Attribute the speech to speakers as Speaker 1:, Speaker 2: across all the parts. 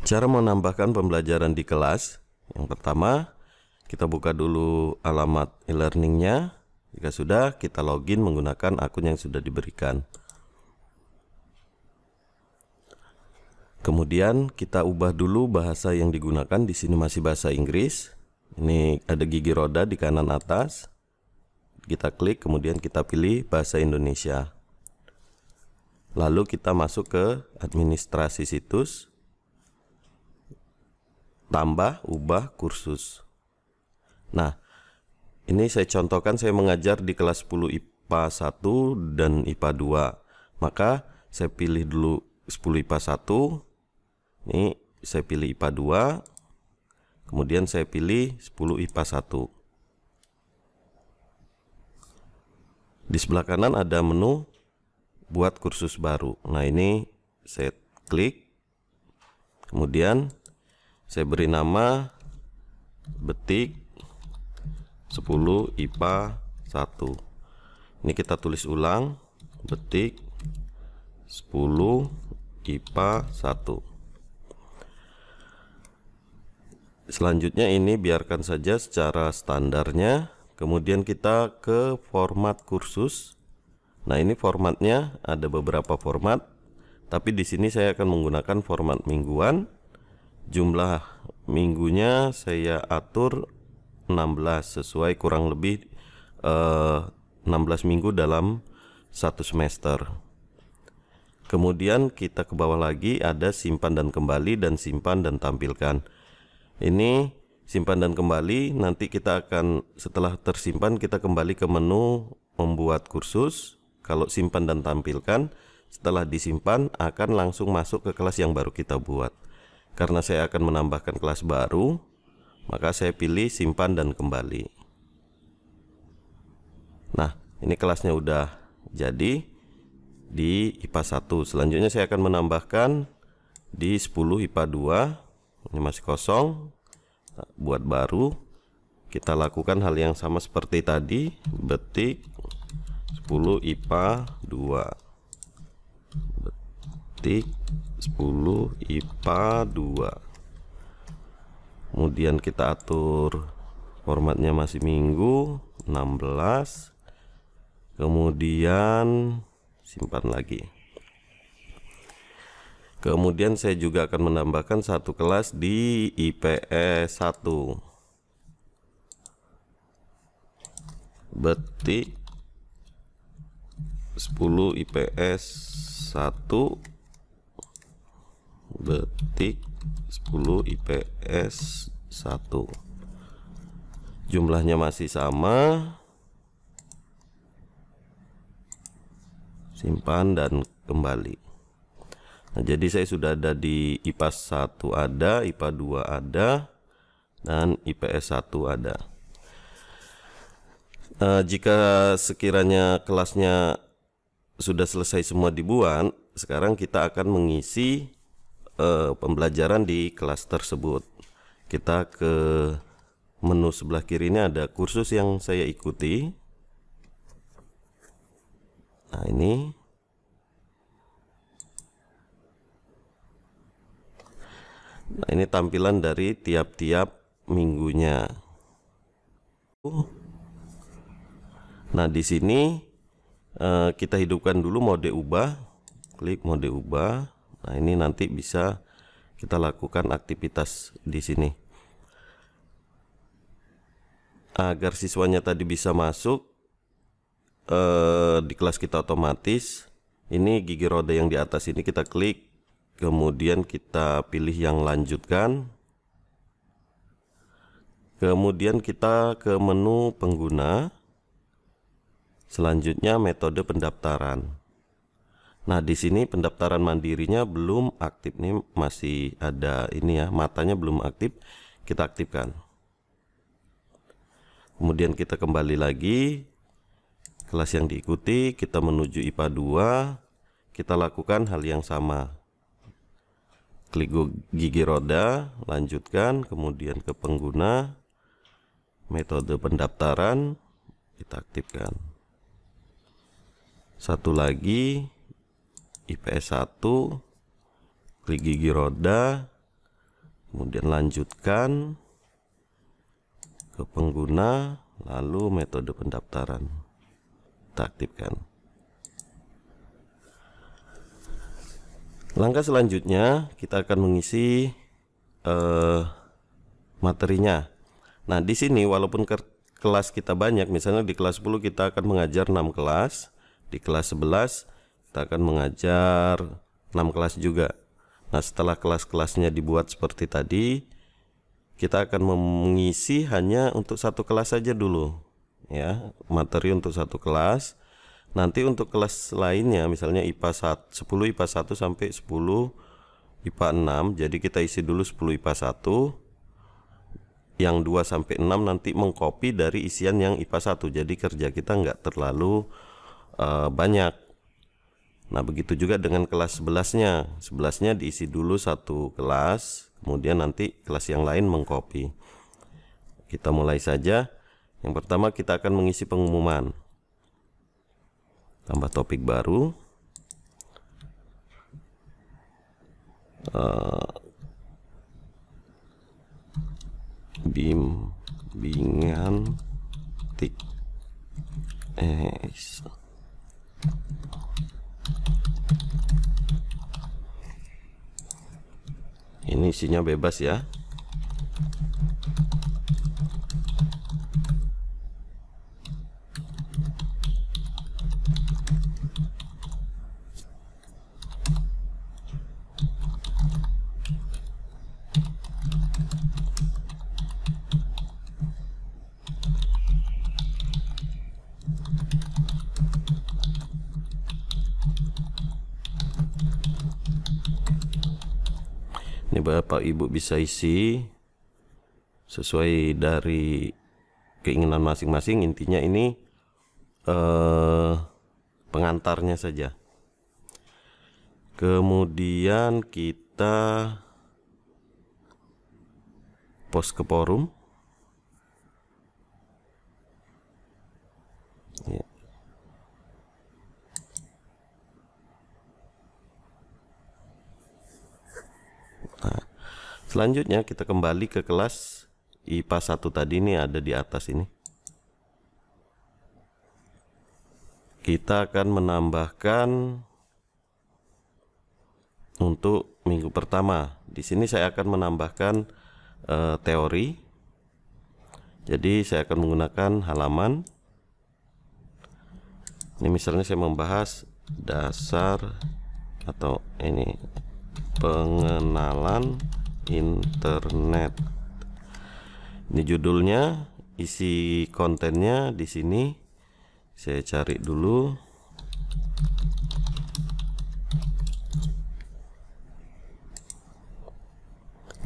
Speaker 1: Cara menambahkan pembelajaran di kelas. Yang pertama, kita buka dulu alamat e-learningnya. Jika sudah, kita login menggunakan akun yang sudah diberikan. Kemudian kita ubah dulu bahasa yang digunakan. Di sini masih bahasa Inggris. Ini ada gigi roda di kanan atas. Kita klik, kemudian kita pilih bahasa Indonesia. Lalu kita masuk ke administrasi situs. Tambah, ubah, kursus. Nah, ini saya contohkan, saya mengajar di kelas 10 IPA 1 dan IPA 2. Maka saya pilih dulu 10 IPA 1. Ini saya pilih IPA 2. Kemudian saya pilih 10 IPA 1. Di sebelah kanan ada menu buat kursus baru. Nah, ini saya klik. Kemudian saya beri nama betik 10 IPA 1. Ini kita tulis ulang, betik 10 IPA 1. Selanjutnya ini biarkan saja secara standarnya. Kemudian kita ke format kursus. Nah, ini formatnya ada beberapa format, tapi di sini saya akan menggunakan format mingguan. Jumlah minggunya saya atur 16 sesuai kurang lebih 16 minggu dalam satu semester. Kemudian kita ke bawah lagi ada simpan dan kembali dan simpan dan tampilkan. Ini simpan dan kembali, nanti kita akan setelah tersimpan kita kembali ke menu membuat kursus. Kalau simpan dan tampilkan, setelah disimpan akan langsung masuk ke kelas yang baru kita buat. Karena saya akan menambahkan kelas baru, maka saya pilih simpan dan kembali. Nah, ini kelasnya udah jadi di IPA 1. Selanjutnya saya akan menambahkan di 10 IPA 2. Ini masih kosong. Buat baru, kita lakukan hal yang sama seperti tadi, betik 10 IPA 2. Betik 10 IPA 2. Kemudian kita atur formatnya masih minggu 16. Kemudian simpan lagi. Kemudian saya juga akan menambahkan satu kelas di IPS 1. Betik 10 IPS 1. Betik 10 IPS 1. Jumlahnya masih sama. Simpan dan kembali. Nah, jadi saya sudah ada di IPA 1 ada, IPA 2 ada, dan IPS 1 ada. Jika sekiranya kelasnya sudah selesai semua dibuat, sekarang kita akan mengisi pembelajaran di kelas tersebut. Kita ke menu sebelah kiri ini ada kursus yang saya ikuti. Nah, ini. Nah, ini tampilan dari tiap-tiap minggunya. Nah, di sini kita hidupkan dulu mode ubah. Klik mode ubah. Nah, ini nanti bisa kita lakukan aktivitas di sini. Agar siswanya tadi bisa masuk di kelas kita otomatis, ini gigi roda yang di atas ini kita klik. Kemudian kita pilih yang lanjutkan. Kemudian kita ke menu pengguna. Selanjutnya metode pendaftaran. Nah, di sini pendaftaran mandirinya belum aktif nih, masih ada ini ya, matanya belum aktif. Kita aktifkan. Kemudian kita kembali lagi kelas yang diikuti, kita menuju IPA 2. Kita lakukan hal yang sama. Klik gigi roda, lanjutkan, kemudian ke pengguna, metode pendaftaran, kita aktifkan. Satu lagi, IPS 1, klik gigi roda, kemudian lanjutkan ke pengguna, lalu metode pendaftaran kita aktifkan. Langkah selanjutnya kita akan mengisi materinya. Nah, di sini walaupun kelas kita banyak, misalnya di kelas 10 kita akan mengajar 6 kelas, di kelas 11 kita akan mengajar 6 kelas juga. Nah, setelah kelas-kelasnya dibuat seperti tadi, kita akan mengisi hanya untuk satu kelas saja dulu, ya, materi untuk satu kelas. Nanti untuk kelas lainnya, misalnya IPA 10 IPA 1 sampai 10 IPA 6, jadi kita isi dulu 10 IPA 1, yang 2 sampai 6 nanti mengcopy dari isian yang IPA 1, jadi kerja kita nggak terlalu banyak. Nah, begitu juga dengan kelas 11-nya. 11-nya diisi dulu satu kelas, kemudian nanti kelas yang lain mengcopy. Kita mulai saja. Yang pertama kita akan mengisi pengumuman. Tambah topik baru. Bimbingan ini isinya bebas ya. Ini Bapak Ibu bisa isi sesuai dari keinginan masing-masing. Intinya ini pengantarnya saja. Kemudian kita post ke forum. Ya. Nah, selanjutnya kita kembali ke kelas IPA 1 tadi, ini ada di atas ini. Kita akan menambahkan untuk minggu pertama. Di sini saya akan menambahkan teori. Jadi saya akan menggunakan halaman. Ini misalnya saya membahas dasar atau ini pengenalan internet. Ini judulnya, isi kontennya di sini. Saya cari dulu.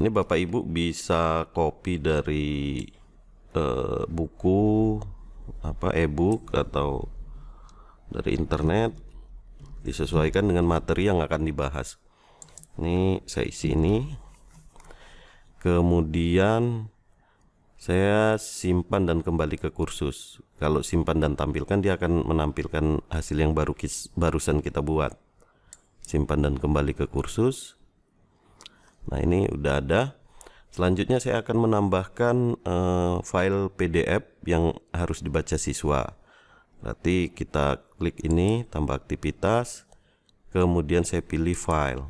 Speaker 1: Ini Bapak Ibu bisa copy dari buku e-book atau dari internet, disesuaikan dengan materi yang akan dibahas. Ini saya isi ini, kemudian saya simpan dan kembali ke kursus. Kalau simpan dan tampilkan, dia akan menampilkan hasil yang barusan kita buat. Simpan dan kembali ke kursus. Nah, ini udah ada. Selanjutnya saya akan menambahkan file PDF yang harus dibaca siswa. Berarti kita klik ini, tambah aktivitas, kemudian saya pilih file.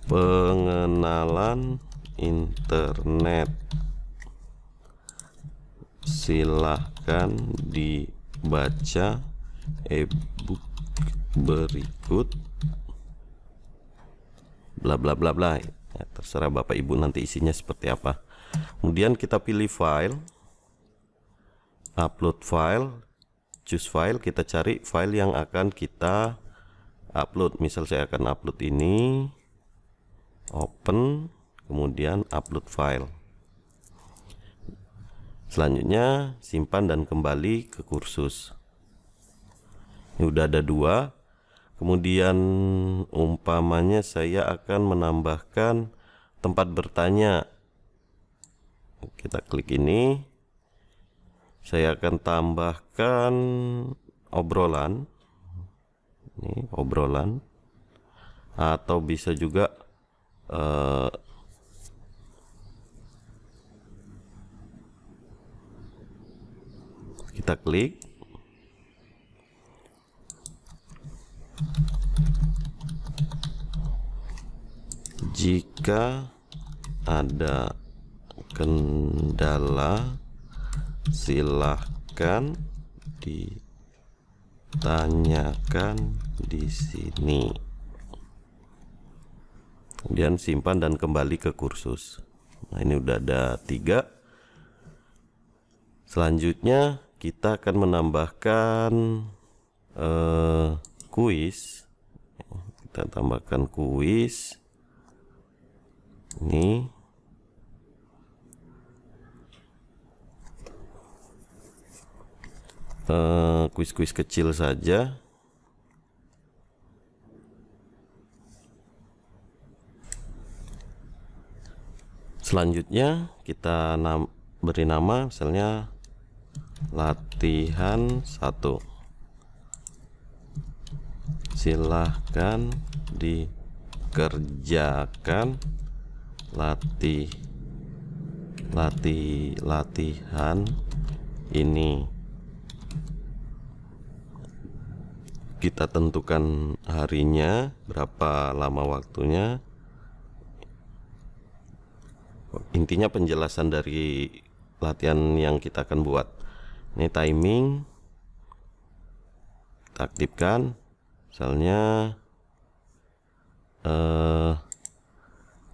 Speaker 1: Pengenalan internet. Silahkan dibaca e-book berikut bla bla bla bla. Ya, terserah Bapak Ibu nanti isinya seperti apa. Kemudian kita pilih file, upload file, choose file, kita cari file yang akan kita upload. Misal saya akan upload ini, open, kemudian upload file. Selanjutnya simpan dan kembali ke kursus. Ini udah ada 2. Kemudian umpamanya saya akan menambahkan tempat bertanya. Kita klik ini. Saya akan tambahkan obrolan. Ini obrolan. atau bisa juga kita klik. Jika ada kendala, silahkan ditanyakan di sini. Kemudian simpan dan kembali ke kursus. Nah, ini udah ada 3. Selanjutnya kita akan menambahkan kuis. Kita tambahkan kuis ini. Kuis-kuis kecil saja. Selanjutnya kita beri nama misalnya latihan 1. Silahkan dikerjakan latihan ini. Kita tentukan harinya, berapa lama waktunya. Intinya penjelasan dari latihan yang kita akan buat. Ini timing, kita aktifkan. Misalnya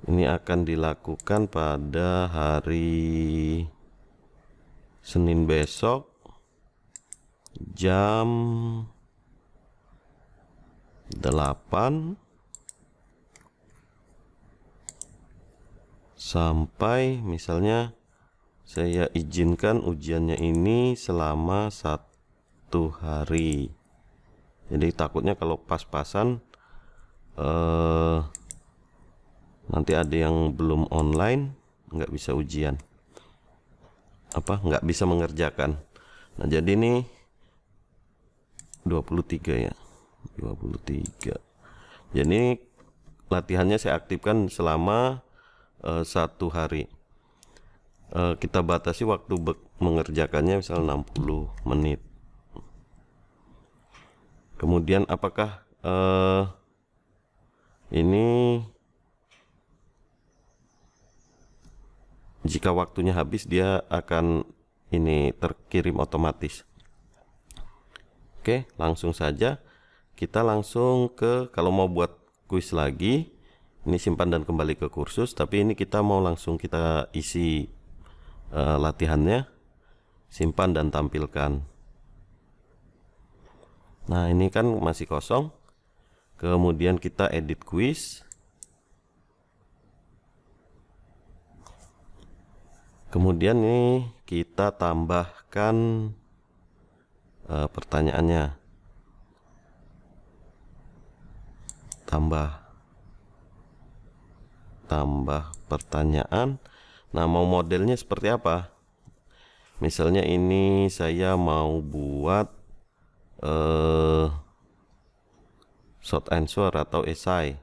Speaker 1: ini akan dilakukan pada hari Senin besok jam 8 sampai, misalnya saya izinkan ujiannya ini selama 1 hari. Jadi takutnya kalau pas-pasan nanti ada yang belum online, nggak bisa ujian, nggak bisa mengerjakan. Nah, jadi ini 23 ya, 23. Jadi latihannya saya aktifkan selama 1 hari. Kita batasi waktu mengerjakannya misal 60 menit. Kemudian apakah ini jika waktunya habis dia akan ini terkirim otomatis. Oke, langsung saja kita langsung ke, kalau mau buat kuis lagi, ini simpan dan kembali ke kursus, tapi ini kita mau langsung kita isi latihannya, simpan dan tampilkan. Nah, ini kan masih kosong. Kemudian kita edit kuis. Kemudian ini kita tambahkan pertanyaannya. Tambah pertanyaan. Nah, mau modelnya seperti apa? Misalnya ini saya mau buat short answer atau esai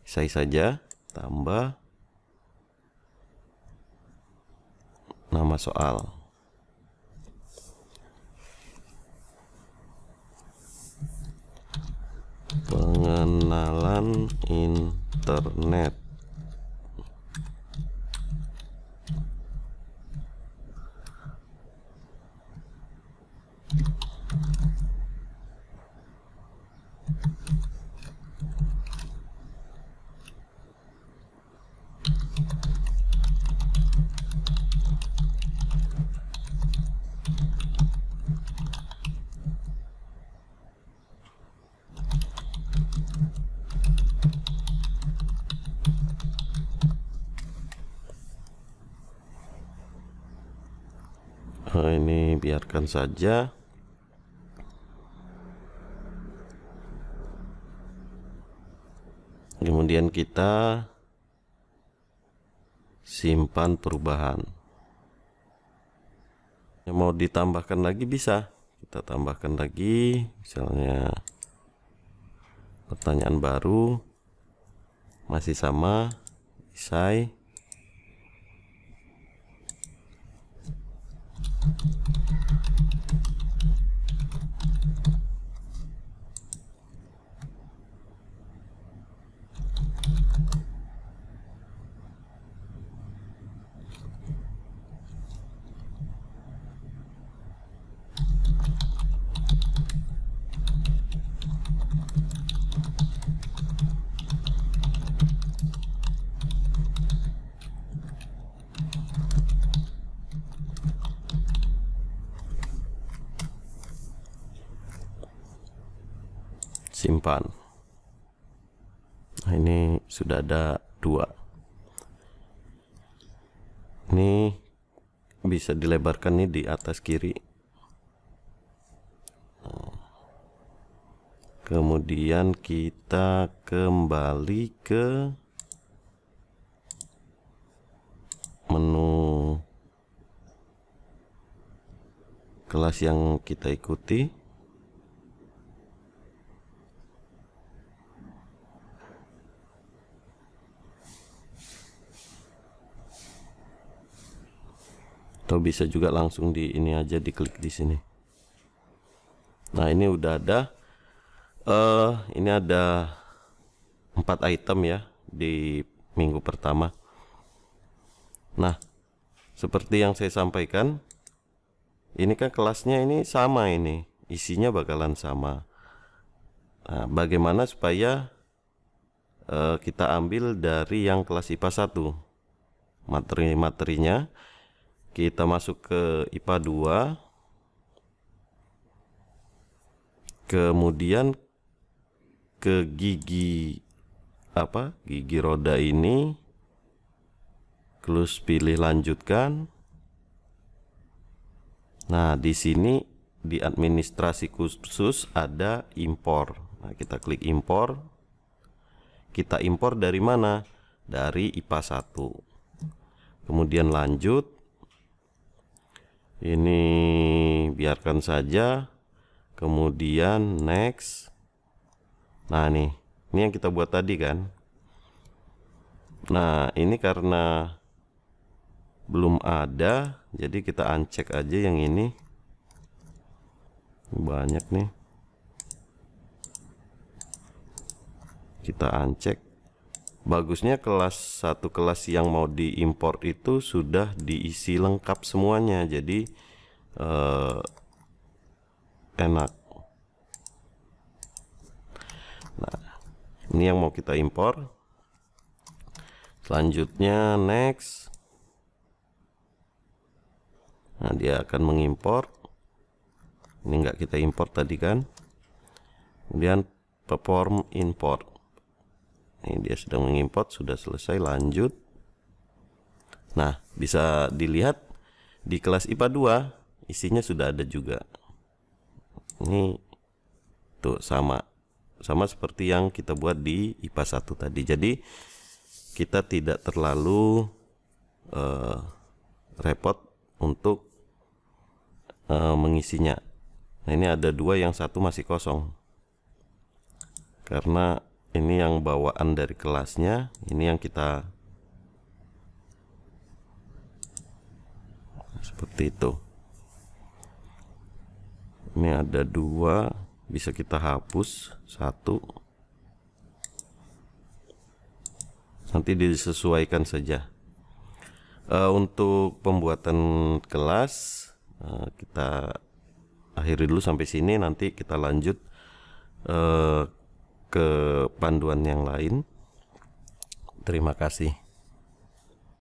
Speaker 1: saja, tambah nama soal. Pengenalan internet. Ini biarkan saja. Kemudian kita simpan perubahan. Yang mau ditambahkan lagi bisa, kita tambahkan lagi, misalnya pertanyaan baru, masih sama, isai. Simpan. Nah, ini sudah ada 2. Ini bisa dilebarkan nih di atas kiri. Kemudian kita kembali ke menu kelas yang kita ikuti. Atau bisa juga langsung di ini aja, diklik di sini. Nah, ini udah ada. Ini ada 4 item ya di minggu pertama. Nah, seperti yang saya sampaikan, ini kan kelasnya ini sama, ini isinya bakalan sama. Nah, bagaimana supaya kita ambil dari yang kelas IPA 1 materi-materinya, kita masuk ke IPA 2, kemudian ke gigi roda ini, terus pilih lanjutkan. Nah, di sini di administrasi kursus ada impor. Nah, kita klik impor. Kita impor dari mana? Dari IPA 1. Kemudian lanjut. Ini biarkan saja. Kemudian next. Nah, ini yang kita buat tadi kan. Nah, ini karena belum ada, jadi kita uncheck aja yang ini. Banyak nih. Kita uncheck. Bagusnya kelas 1 kelas yang mau diimpor itu sudah diisi lengkap semuanya, jadi enak. Nah, ini yang mau kita impor. Selanjutnya next. Nah, dia akan mengimpor. Ini enggak kita import tadi kan. Kemudian perform import. Ini dia sedang mengimport, sudah selesai, lanjut. Nah, bisa dilihat di kelas IPA 2 isinya sudah ada juga. Ini tuh sama seperti yang kita buat di IPA 1 tadi. Jadi kita tidak terlalu repot untuk mengisinya. Nah, ini ada 2, yang 1 masih kosong karena ini yang bawaan dari kelasnya, ini yang kita seperti itu. Ini ada 2, bisa kita hapus 1, nanti disesuaikan saja. Untuk pembuatan kelas kita akhiri dulu sampai sini, nanti kita lanjut ke panduan yang lain. Terima kasih.